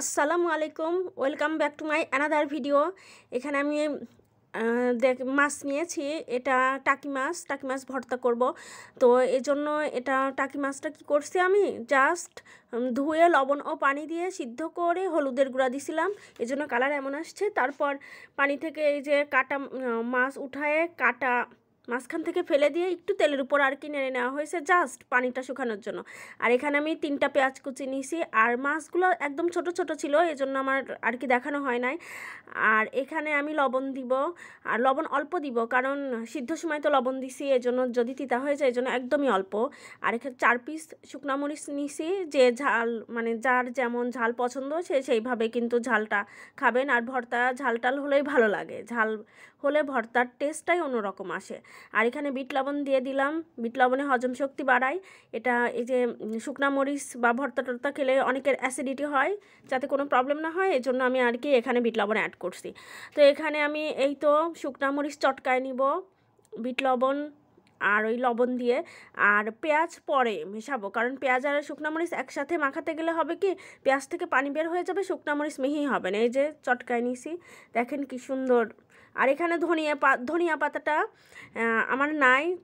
আসসালামু আলাইকুম, welcome back to my another video. এখানে আমি মাছ নিয়েছি। এটা টাকি মাছ ভর্তা করব। তো এই জন্য এটা টাকি মাছটা কি করছি, আমি জাস্ট ধুয়ে লবণ ও পানি দিয়ে সিদ্ধ করে হলুদের গুঁড়া দিছিলাম, এই জন্য কালার এমন আসছে। তারপর পানি থেকে এই যে কাটা মাছ উঠায়ে কাটা মাঝখান থেকে ফেলে দিয়ে একটু তেলের উপর আর কি নেড়ে নেওয়া হয়েছে, জাস্ট পানিটা শুকানোর জন্য। আর এখানে আমি 3টা পেঁয়াজ কুচি নিয়েছি। আর মাছগুলো একদম ছোট ছোট ছিল, এজন্য আমার আর কি দেখানো হয় নাই। আর এখানে আমি লবণ দিব, আর লবণ অল্প দিব, কারণ সিদ্ধ সময় তো লবণ দিছি, এজন্য যদি তিতা হয়ে যায়, এজন্য একদমই অল্প। আর এখানে 4 পিস শুকনো মরিচ নিয়েছি, যে ঝাল মানে যার যেমন ঝাল পছন্দ সে সেইভাবে কিন্তু ঝালটা খাবেন। আর ভর্তা ঝাল টাল হলেই ভালো লাগে, ঝাল হলে ভর্তার টেস্টটাই অন্যরকম আসে। আর এখানে বিট লবণ দিয়ে দিলাম, বিট লবণে হজম শক্তি বাড়ায়। এটা এই যে শুকনা মরিচ বা ভর্তা টর্তা খেলে অনেকের অ্যাসিডিটি হয়, যাতে কোনো প্রবলেম না হয়, এই জন্য আমি আর কি এখানে বিট লবণ অ্যাড করছি। তো এখানে আমি এই তো শুকনা মরিচ চটকায় নিব বিট লবণ আর ওই লবণ দিয়ে। আর পেঁয়াজ পরে মেশাবো, কারণ পেঁয়াজ আর শুকনা মরিচ একসাথে মাখাতে গেলে হবে কি, পেঁয়াজ থেকে পানি বের হয়ে যাবে, শুকনা মরিচ মিহি হবে না। এই যে চটকায় নিছি, দেখেন কি সুন্দর। আর এখানে ধনিয়া পাতাটা আমার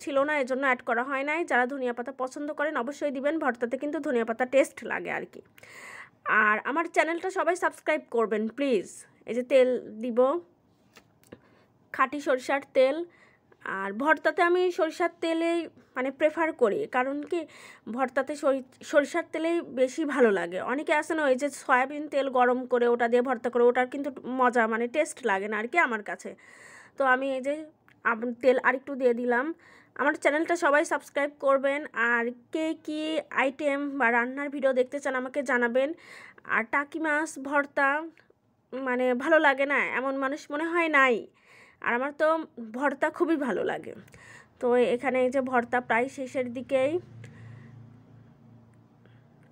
ছিল না, এজন্য অ্যাড করা হয় নাই। যারা ধনিয়া পাতা পছন্দ করেন অবশ্যই দিবেন, ভর্তাতে কিন্তু ধনিয়া পাতা টেস্ট লাগে আর কি। আর আমার চ্যানেলটা সবাই সাবস্ক্রাইব করবেন প্লিজ। এই যে তেল দিব, খাঁটি সরিষার তেল। আর ভর্তাতে আমি সরিষার তেলেই মানে প্রেফার করি, কারণ কি ভর্তাতে সরিষার তেলেই বেশি ভালো লাগে। অনেকে আছে না ওই যে সয়াবিন তেল গরম করে ওটা দিয়ে ভর্তা করে, ওটার কিন্তু মজা মানে টেস্ট লাগে না আর কি আমার কাছে। তো আমি এই যে তেল আরেকটু দিয়ে দিলাম। আমার চ্যানেলটা সবাই সাবস্ক্রাইব করবেন। আর কে কী আইটেম বা রান্নার ভিডিও দেখতে চান আমাকে জানাবেন। আর টাকি মাছ ভর্তা মানে ভালো লাগে না এমন মানুষ মনে হয় নাই। আর আমার তো ভর্তা খুবই ভালো লাগে। তো এখানে এই যে ভর্তা প্রায় শেষের দিকেই।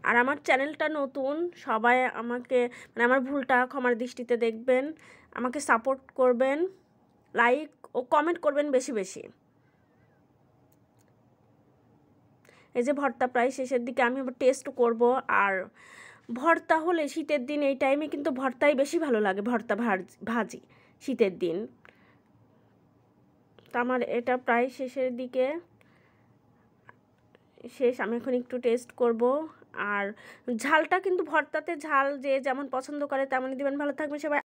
আর আমার চ্যানেলটা নতুন, সবাই আমাকে মানে আমার ভুলটা ক্ষমার দৃষ্টিতে দেখবেন, আমাকে সাপোর্ট করবেন, লাইক ও কমেন্ট করবেন বেশি বেশি। এই যে ভর্তা প্রায় শেষের দিকে, আমি আবার টেস্ট করব। আর ভর্তা হলে শীতের দিন এই টাইমে কিন্তু ভর্তাই বেশি ভালো লাগে, ভর্তা ভাজি শীতের দিন। তো আমার এটা প্রায় শেষের দিকে শেষ, আমি এখন একটু টেস্ট করব। আর ঝালটা কিন্তু ভর্তাতে ঝাল যে যেমন পছন্দ করে তেমনই দিবেন। ভালো থাকবেন সবাই।